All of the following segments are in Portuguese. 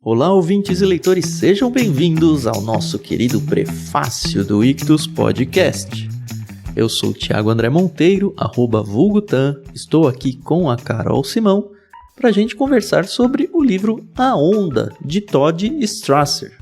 Olá, ouvintes e leitores, sejam bem-vindos ao nosso querido prefácio do Ictus Podcast. Eu sou o Thiago André Monteiro, @vulgutan, estou aqui com a Carol Simão para a gente conversar sobre o livro A Onda, de Todd Strasser.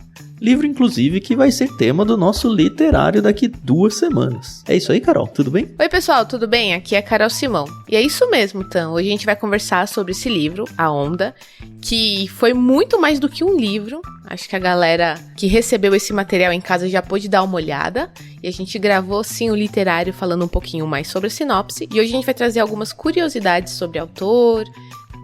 Livro, inclusive, que vai ser tema do nosso literário daqui 2 semanas. É isso aí, Carol, tudo bem? Oi, pessoal, tudo bem? Aqui é a Carol Simão. E é isso mesmo, Tan. Hoje a gente vai conversar sobre esse livro, A Onda, que foi muito mais do que um livro. Acho que a galera que recebeu esse material em casa já pôde dar uma olhada. E a gente gravou, sim, o literário falando um pouquinho mais sobre a sinopse. E hoje a gente vai trazer algumas curiosidades sobre o autor,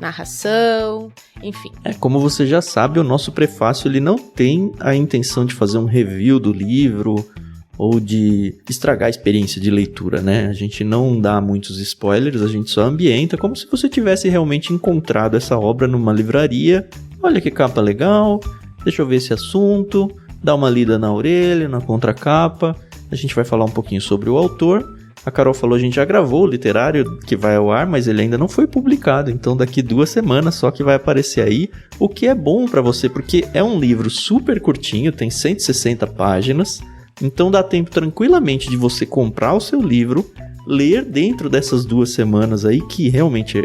narração, enfim. Como você já sabe, o nosso prefácio ele não tem a intenção de fazer um review do livro ou de estragar a experiência de leitura, né? A gente não dá muitos spoilers, a gente só ambienta como se você tivesse realmente encontrado essa obra numa livraria. Olha que capa legal, deixa eu ver esse assunto, dá uma lida na orelha, na contracapa. A gente vai falar um pouquinho sobre o autor. A Carol falou, a gente já gravou o literário que vai ao ar, mas ele ainda não foi publicado, então daqui 2 semanas só que vai aparecer aí, o que é bom pra você, porque é um livro super curtinho, tem 160 páginas, então dá tempo tranquilamente de você comprar o seu livro, ler dentro dessas 2 semanas aí, que realmente,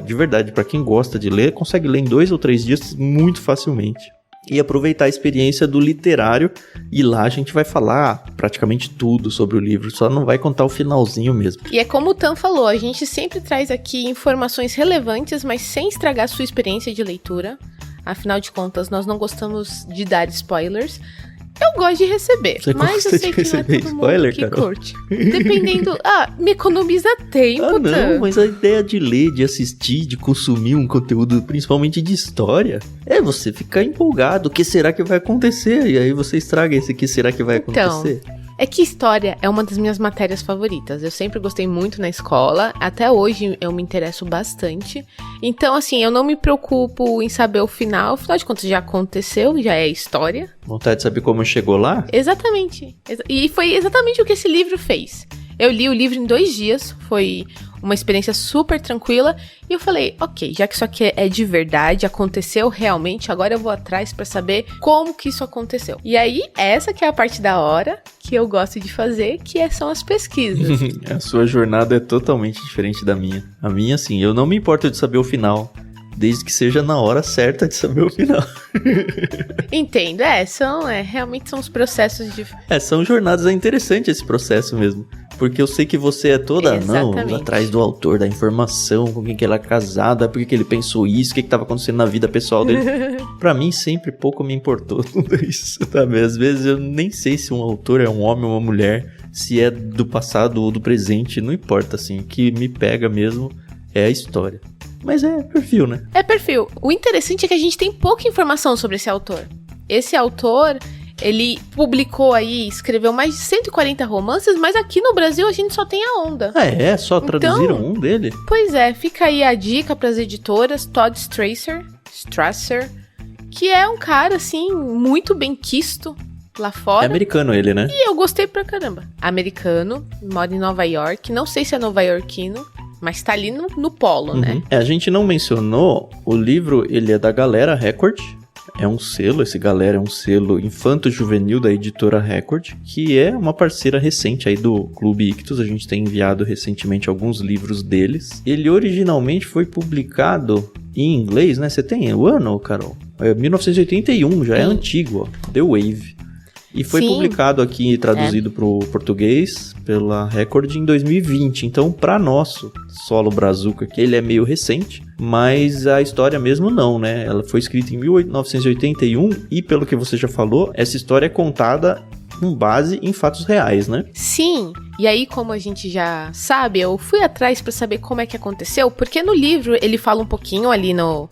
de verdade, pra quem gosta de ler, consegue ler em 2 ou 3 dias muito facilmente. E aproveitar a experiência do literário, e lá a gente vai falar praticamente tudo sobre o livro, só não vai contar o finalzinho mesmo. E é como o Tan falou, a gente sempre traz aqui informações relevantes, mas sem estragar a sua experiência de leitura. Afinal de contas, nós não gostamos de dar spoilers. Eu gosto de receber, Você mas gosta eu sei de que receber não é todo spoiler, mundo que Carol? curte. Dependendo... me economiza tempo, Não, Tan. mas a ideia de ler, de assistir, de consumir um conteúdo, principalmente de história, é você ficar empolgado. O que será que vai acontecer? E aí você estraga esse que será que vai acontecer. É que história é uma das minhas matérias favoritas. Eu sempre gostei muito na escola. Até hoje eu me interesso bastante. Então, assim, eu não me preocupo em saber o final. Afinal de contas, já aconteceu, já é história. Vontade de saber como chegou lá? Exatamente. E foi exatamente o que esse livro fez. Eu li o livro em 2 dias. Foi uma experiência super tranquila. E eu falei, ok, já que isso aqui é de verdade, aconteceu realmente, agora eu vou atrás pra saber como que isso aconteceu. E aí, essa que é a parte da hora que eu gosto de fazer, são as pesquisas. A sua jornada é totalmente diferente da minha. A minha, assim, eu não me importo de saber o final, desde que seja na hora certa de saber o final. Entendo, realmente são os processos de... São jornadas, é interessante esse processo mesmo. Porque eu sei que você é toda, atrás do autor, da informação, com quem que ela é casada, por que ele pensou isso, o que estava acontecendo na vida pessoal dele. Pra mim, sempre pouco me importou tudo isso, sabe? Às vezes eu nem sei se um autor é um homem ou uma mulher, se é do passado ou do presente, não importa, assim. O que me pega mesmo é a história. Mas é perfil, né? É perfil. O interessante é que a gente tem pouca informação sobre esse autor. Esse autor... ele publicou aí, escreveu mais de 140 romances, mas aqui no Brasil a gente só tem A Onda. Só traduziram um dele? Pois é, fica aí a dica pras editoras, Todd Strasser, que é um cara, assim, muito bem quisto lá fora. É americano ele, né? E eu gostei pra caramba. Americano, mora em Nova York, não sei se é nova-iorquino, mas tá ali no polo, né? A gente não mencionou, o livro, ele é da Galera Record. É um selo, esse Galera é um selo infanto-juvenil da editora Record, que é uma parceira recente aí do Clube Ictus. A gente tem enviado recentemente alguns livros deles. Ele originalmente foi publicado em inglês, né? Você tem o ano, Carol? 1981, já é antigo, ó. The Wave. E foi publicado aqui e traduzido para o português pela Record em 2020. Então, para nosso solo brazuca, que ele é meio recente, mas a história mesmo não, né? Ela foi escrita em 1981 e, pelo que você já falou, essa história é contada com base em fatos reais, né? Sim. E aí, como a gente já sabe, eu fui atrás para saber como é que aconteceu, porque no livro ele fala um pouquinho ali no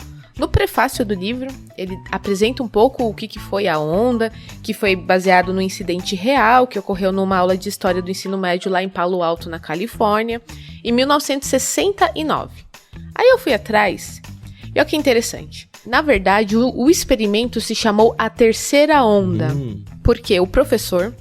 prefácio do livro, ele apresenta um pouco o que foi a Onda, que foi baseado no incidente real que ocorreu numa aula de história do ensino médio lá em Palo Alto, na Califórnia, em 1969. Aí eu fui atrás, e olha que interessante. Na verdade, o experimento se chamou a Terceira Onda, porque o professor,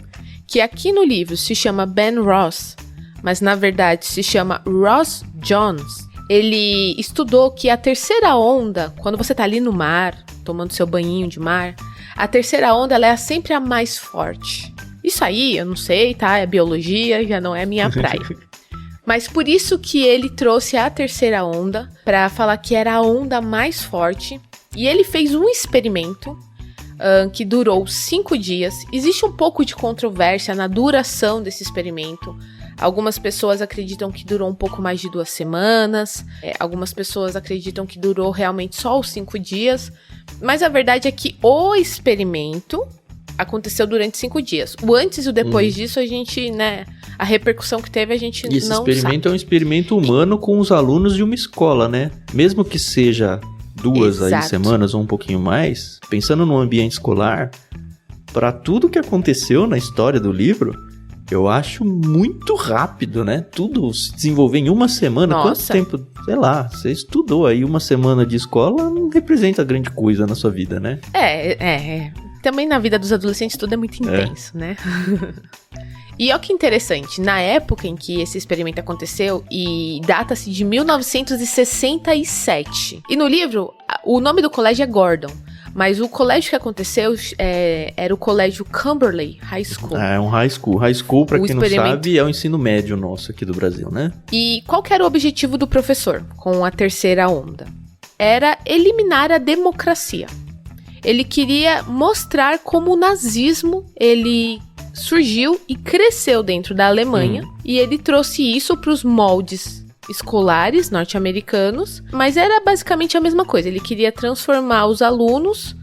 que aqui no livro se chama Ben Ross, mas na verdade se chama Ross Jones, ele estudou que a terceira onda, quando você tá ali no mar, tomando seu banhinho de mar. A terceira onda, ela é sempre a mais forte. Isso aí, eu não sei, tá? É biologia, já não é minha praia. Mas por isso que ele trouxe a terceira onda, para falar que era a onda mais forte. E ele fez um experimento que durou 5 dias. Existe um pouco de controvérsia na duração desse experimento. Algumas pessoas acreditam que durou um pouco mais de 2 semanas. Algumas pessoas acreditam que durou realmente só os 5 dias. Mas a verdade é que o experimento aconteceu durante 5 dias. O antes e o depois disso, a gente, né... A repercussão que teve, a gente não sabe. Esse experimento é um experimento humano com os alunos de uma escola, né? Mesmo que seja 2 aí semanas ou um pouquinho mais, pensando no ambiente escolar, para tudo que aconteceu na história do livro, eu acho muito rápido, né? Tudo se desenvolver em 1 semana. Nossa. Quanto tempo, sei lá, você estudou aí 1 semana de escola, não representa grande coisa na sua vida, né? Também na vida dos adolescentes tudo é muito intenso, né? E olha que interessante, na época em que esse experimento aconteceu, e data-se de 1967. E no livro, o nome do colégio é Gordon, mas o colégio que aconteceu era o colégio Cumberland High School. É um high school. High school, pra quem não sabe, é o ensino médio nosso aqui do Brasil, né? E qual que era o objetivo do professor com a terceira onda? Era eliminar a democracia. Ele queria mostrar como o nazismo, ele surgiu e cresceu dentro da Alemanha, e ele trouxe isso para os moldes escolares norte-americanos, mas era basicamente a mesma coisa. Ele queria transformar os alunos,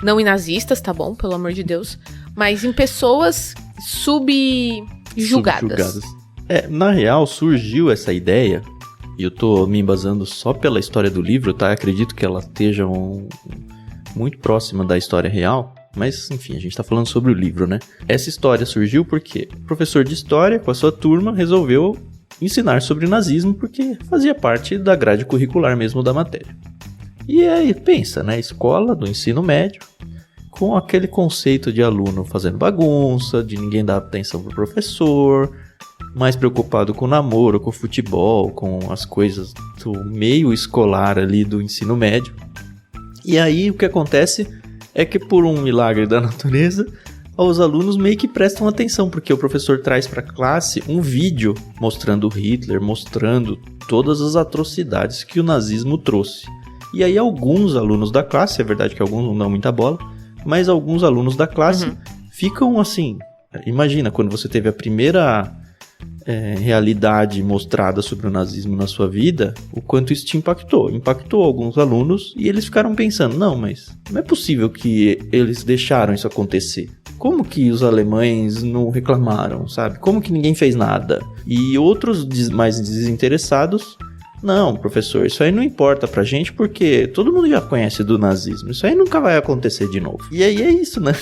não em nazistas, tá bom, pelo amor de Deus, mas em pessoas subjugadas. Na real, surgiu essa ideia, e eu tô me embasando só pela história do livro, tá? Acredito que ela esteja muito próxima da história real. Mas, enfim, a gente tá falando sobre o livro, né? Essa história surgiu porque o professor de história, com a sua turma, resolveu ensinar sobre o nazismo porque fazia parte da grade curricular mesmo da matéria. E aí, pensa, né? Escola do ensino médio, com aquele conceito de aluno fazendo bagunça, de ninguém dar atenção pro professor, mais preocupado com o namoro, com o futebol, com as coisas do meio escolar ali do ensino médio. E aí, o que acontece é que por um milagre da natureza, os alunos meio que prestam atenção, porque o professor traz para a classe um vídeo mostrando Hitler, mostrando todas as atrocidades que o nazismo trouxe. E aí alguns alunos da classe, é verdade que alguns não dão muita bola, mas alguns alunos da classe ficam assim, imagina quando você teve a primeira realidade mostrada sobre o nazismo na sua vida, o quanto isso te impactou alguns alunos, e eles ficaram pensando, não é possível que eles deixaram isso acontecer, como que os alemães não reclamaram, sabe, como que ninguém fez nada, e outros mais desinteressados, não, professor, isso aí não importa pra gente porque todo mundo já conhece do nazismo, isso aí nunca vai acontecer de novo. E aí é isso, né?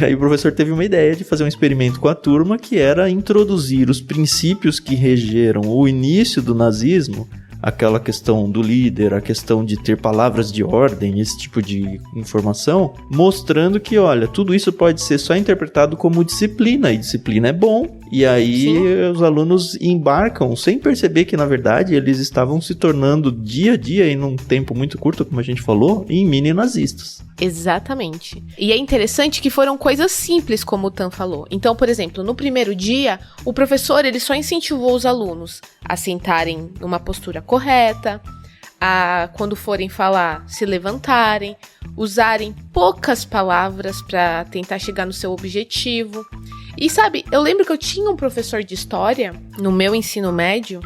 Aí o professor teve uma ideia de fazer um experimento com a turma que era introduzir os princípios que regeram o início do nazismo, aquela questão do líder, a questão de ter palavras de ordem, esse tipo de informação, mostrando que, olha, tudo isso pode ser só interpretado como disciplina, e disciplina é bom, e aí os alunos embarcam sem perceber que, na verdade, eles estavam se tornando dia a dia, em um tempo muito curto, como a gente falou, em mini-nazistas. Exatamente. E é interessante que foram coisas simples, como o Tan falou. Então, por exemplo, no primeiro dia, o professor ele só incentivou os alunos a sentarem numa postura correta, a, quando forem falar, se levantarem, usarem poucas palavras para tentar chegar no seu objetivo. E sabe, eu lembro que eu tinha um professor de história no meu ensino médio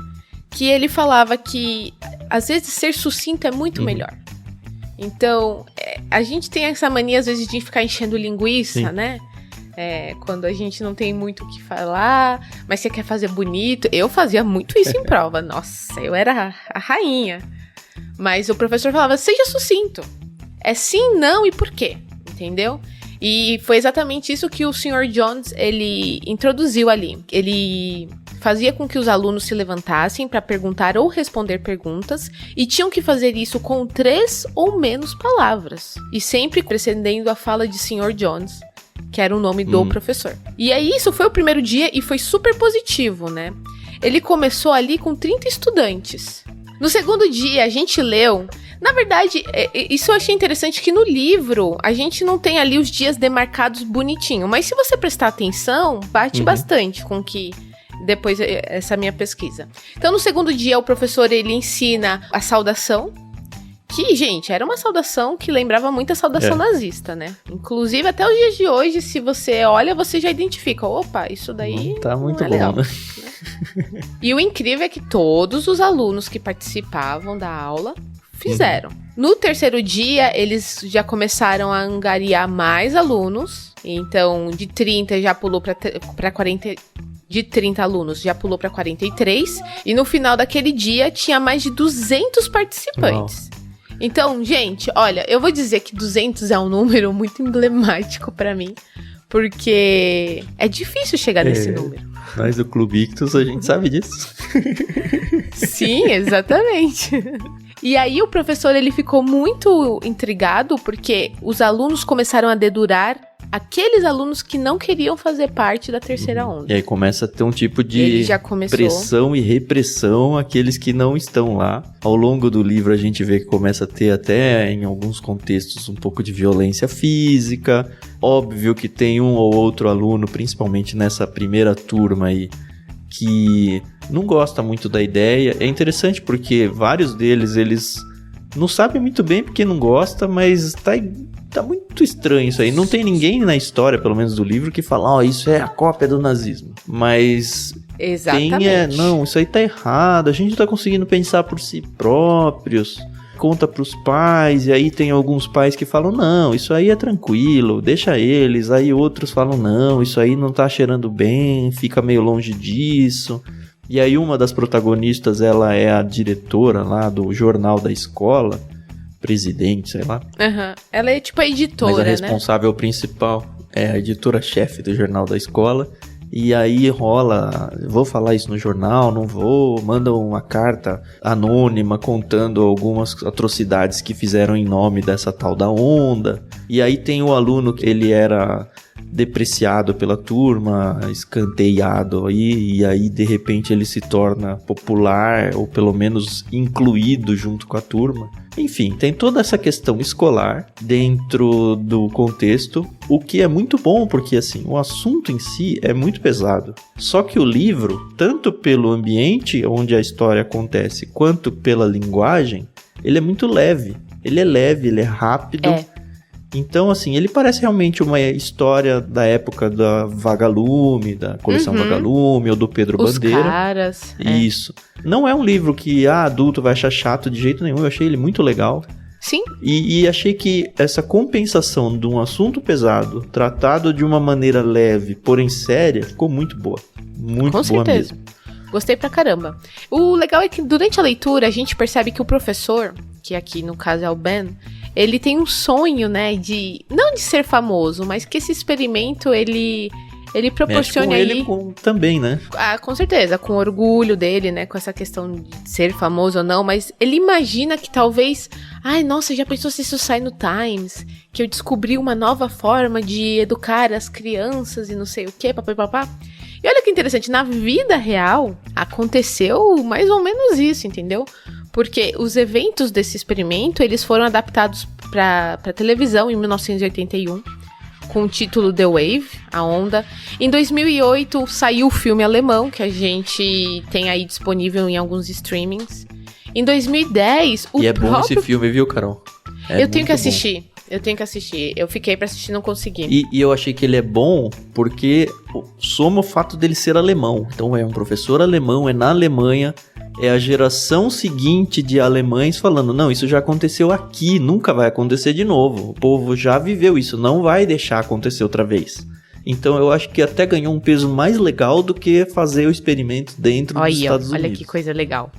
que ele falava que às vezes ser sucinto é muito melhor. Então, a gente tem essa mania às vezes de ficar enchendo linguiça, né? Quando a gente não tem muito o que falar, mas você quer fazer bonito. Eu fazia muito isso em prova. Nossa, eu era a rainha. Mas o professor falava, seja sucinto. É sim, não e por quê? Entendeu? E foi exatamente isso que o Sr. Jones, ele introduziu ali. Ele fazia com que os alunos se levantassem para perguntar ou responder perguntas e tinham que fazer isso com 3 ou menos palavras. E sempre precedendo a fala de Sr. Jones, que era o nome do professor. E aí isso foi o primeiro dia e foi super positivo, né? Ele começou ali com 30 estudantes. No segundo dia, a gente leu... Na verdade, isso eu achei interessante que no livro a gente não tem ali os dias demarcados bonitinho. Mas se você prestar atenção, bate bastante com que... Depois, essa minha pesquisa. Então, no segundo dia, o professor, ele ensina a saudação. Que, gente, era uma saudação que lembrava muito a saudação nazista, né? Inclusive, até os dias de hoje, se você olha, você já identifica. Opa, isso daí tá muito bom, legal, né? E o incrível é que todos os alunos que participavam da aula fizeram. No terceiro dia, eles já começaram a angariar mais alunos. Então, de 30 já pulou para 40... De 30 alunos, já pulou para 43. E no final daquele dia, tinha mais de 200 participantes. Uau. Então, gente, olha, eu vou dizer que 200 é um número muito emblemático para mim. Porque é difícil chegar nesse número. Nós do Clube Ictus, a gente sabe disso. Sim, exatamente. E aí o professor, ele ficou muito intrigado porque os alunos começaram a dedurar aqueles alunos que não queriam fazer parte da terceira onda. E aí começa a ter um tipo de pressão e repressão àqueles que não estão lá. Ao longo do livro a gente vê que começa a ter até, em alguns contextos, um pouco de violência física. Óbvio que tem um ou outro aluno, principalmente nessa primeira turma aí, que não gosta muito da ideia. É interessante porque vários deles, eles não sabem muito bem porque não gosta, mas tá muito estranho isso aí. Não tem ninguém na história, pelo menos do livro, que fala, isso é a cópia do nazismo. Mas exatamente. Não, isso aí tá errado, a gente não tá conseguindo pensar por si próprios. Conta pros pais, e aí tem alguns pais que falam, não, isso aí é tranquilo, deixa eles. Aí outros falam, não, isso aí não tá cheirando bem, fica meio longe disso. E aí uma das protagonistas, ela é a diretora lá do jornal da escola, presidente, sei lá. Ela é tipo a editora, mas a responsável principal é a editora-chefe do jornal da escola. E aí rola, vou falar isso no jornal, não vou, manda uma carta anônima contando algumas atrocidades que fizeram em nome dessa tal da onda. E aí tem o aluno que ele era depreciado pela turma, escanteado aí, e aí de repente ele se torna popular, ou pelo menos incluído junto com a turma. Enfim, tem toda essa questão escolar dentro do contexto, o que é muito bom, porque assim, o assunto em si é muito pesado. Só que o livro, tanto pelo ambiente onde a história acontece, quanto pela linguagem, ele é muito leve. Ele é leve, ele é rápido. Então, assim, ele parece realmente uma história da época da Vagalume, da coleção Vagalume, ou do Pedro Bandeira. Os caras. Isso. Não é um livro que adulto vai achar chato de jeito nenhum, eu achei ele muito legal. Sim. E achei que essa compensação de um assunto pesado, tratado de uma maneira leve, porém séria, ficou muito boa. Muito boa certeza. Mesmo. Gostei pra caramba. O legal é que durante a leitura a gente percebe que o professor, que aqui no caso é o Ben, ele tem um sonho, né, não de ser famoso, mas que esse experimento, ele proporciona ele também, né? Com certeza, com orgulho dele, né, com essa questão de ser famoso ou não, mas ele imagina que talvez, nossa, já pensou se isso sai no Times, que eu descobri uma nova forma de educar as crianças e não sei o que, papapá. E olha que interessante, na vida real, aconteceu mais ou menos isso, entendeu? Porque os eventos desse experimento, eles foram adaptados para televisão em 1981, com o título The Wave, a onda. Em 2008, saiu o filme alemão, que a gente tem aí disponível em alguns streamings. Em 2010, o próprio... bom esse filme, viu, Carol? Eu tenho que assistir. Eu fiquei pra assistir e não consegui. E eu achei que ele é bom porque soma o fato dele ser alemão. Então é um professor alemão, é na Alemanha, é a geração seguinte de alemães falando, não, isso já aconteceu aqui, nunca vai acontecer de novo. O povo já viveu isso, não vai deixar acontecer outra vez. Então eu acho que até ganhou um peso mais legal do que fazer o experimento dentro dos Estados Unidos. Olha que coisa legal.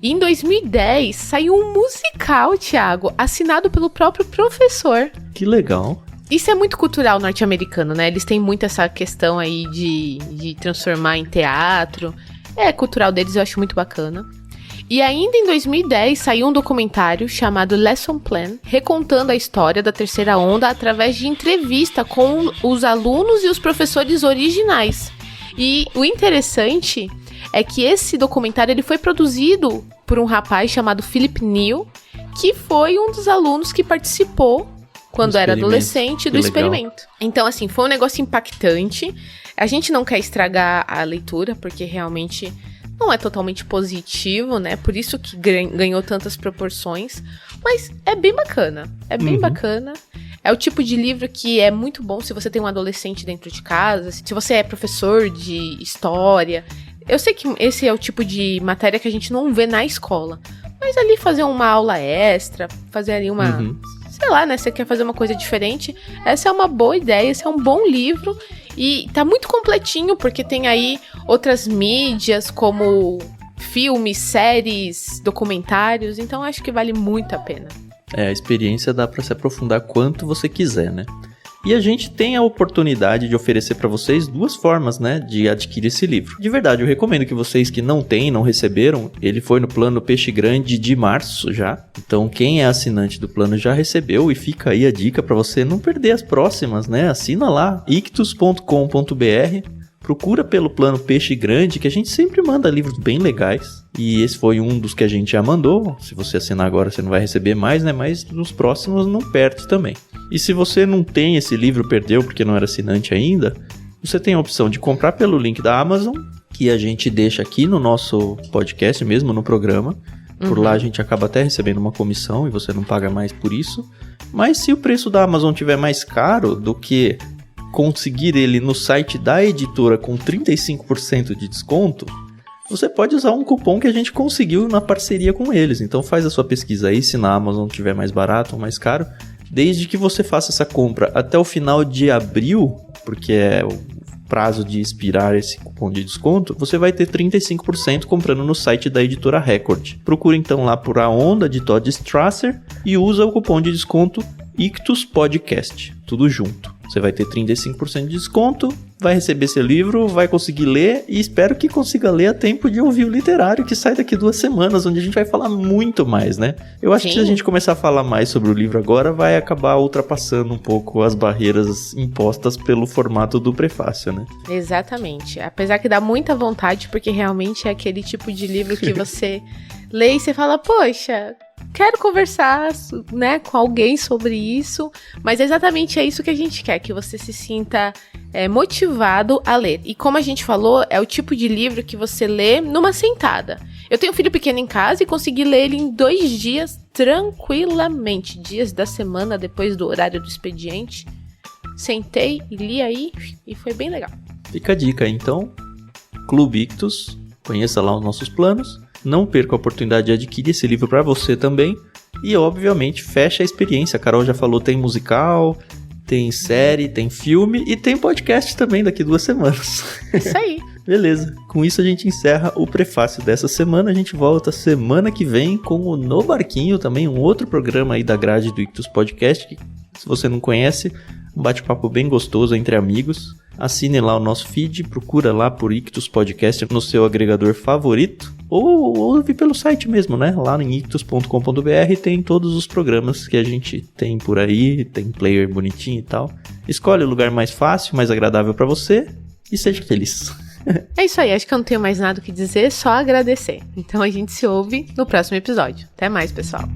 E em 2010 saiu um musical, Thiago, assinado pelo próprio professor. Que legal. Isso é muito cultural norte-americano, né? Eles têm muito essa questão aí de transformar em teatro. É cultural deles, eu acho muito bacana. E ainda em 2010 saiu um documentário chamado Lesson Plan, recontando a história da terceira onda através de entrevista com os alunos e os professores originais. E o interessante é que esse documentário ele foi produzido por um rapaz chamado Philip Neal, que foi um dos alunos que participou quando era adolescente do experimento. Então, assim, foi um negócio impactante. A gente não quer estragar a leitura, porque realmente não é totalmente positivo, né? Por isso que ganhou tantas proporções. Mas é bem bacana. É bem bacana. É o tipo de livro que é muito bom se você tem um adolescente dentro de casa, se você é professor de história. Eu sei que esse é o tipo de matéria que a gente não vê na escola. Mas ali fazer uma aula extra, fazer ali uma... Sei lá, né? Você quer fazer uma coisa diferente. Essa é uma boa ideia, esse é um bom livro. E tá muito completinho, porque tem aí outras mídias, como filmes, séries, documentários. Então acho que vale muito a pena. A experiência dá pra se aprofundar quanto você quiser, né? E a gente tem a oportunidade de oferecer para vocês 2 formas, né, de adquirir esse livro. De verdade, eu recomendo que vocês que não têm, não receberam, ele foi no plano Peixe Grande de março já. Então, quem é assinante do plano já recebeu e fica aí a dica para você não perder as próximas, né? Assina lá, ictus.com.br. Procura pelo plano Peixe Grande, que a gente sempre manda livros bem legais. E esse foi um dos que a gente já mandou. Se você assinar agora, você não vai receber mais, né? Mas nos próximos não perde também. E se você não tem esse livro, perdeu porque não era assinante ainda, você tem a opção de comprar pelo link da Amazon, que a gente deixa aqui no nosso podcast mesmo, no programa. Por lá a gente acaba até recebendo uma comissão e você não paga mais por isso. Mas se o preço da Amazon tiver mais caro do que conseguir ele no site da editora com 35% de desconto, você pode usar um cupom que a gente conseguiu na parceria com eles. Então faz a sua pesquisa aí, se na Amazon tiver mais barato ou mais caro. Desde que você faça essa compra até o final de abril, porque é o prazo de expirar esse cupom de desconto, você vai ter 35% comprando no site da editora Record. Procura então lá por A Onda de Todd Strasser e usa o cupom de desconto Ictus Podcast, tudo junto. Você vai ter 35% de desconto, vai receber seu livro, vai conseguir ler e espero que consiga ler a tempo de ouvir o literário que sai daqui 2 semanas, onde a gente vai falar muito mais, né? Eu acho que se a gente começar a falar mais sobre o livro agora, vai acabar ultrapassando um pouco as barreiras impostas pelo formato do prefácio, né? Exatamente. Apesar que dá muita vontade, porque realmente é aquele tipo de livro que você lê e você fala, poxa, quero conversar, né, com alguém sobre isso, mas exatamente é isso que a gente quer, que você se sinta motivado a ler. E como a gente falou, é o tipo de livro que você lê numa sentada. Eu tenho um filho pequeno em casa e consegui ler ele em 2 dias tranquilamente, dias da semana depois do horário do expediente. Sentei e li aí e foi bem legal. Fica a dica, então, Clube Ictus, conheça lá os nossos planos. Não perca a oportunidade de adquirir esse livro para você também. E, obviamente, fecha a experiência. A Carol já falou, tem musical, tem série, tem filme e tem podcast também daqui 2 semanas. Isso aí. Beleza. Com isso a gente encerra o prefácio dessa semana. A gente volta semana que vem com o No Barquinho, também um outro programa aí da grade do Ictus Podcast. Que, se você não conhece, um bate-papo bem gostoso entre amigos. Assine lá o nosso feed, procura lá por Ictus Podcast no seu agregador favorito. Ou ouve pelo site mesmo, né? Lá em ictus.com.br tem todos os programas que a gente tem por aí, tem player bonitinho e tal. Escolhe o lugar mais fácil, mais agradável para você e seja feliz. É isso aí, acho que eu não tenho mais nada o que dizer, só agradecer. Então a gente se ouve no próximo episódio. Até mais, pessoal.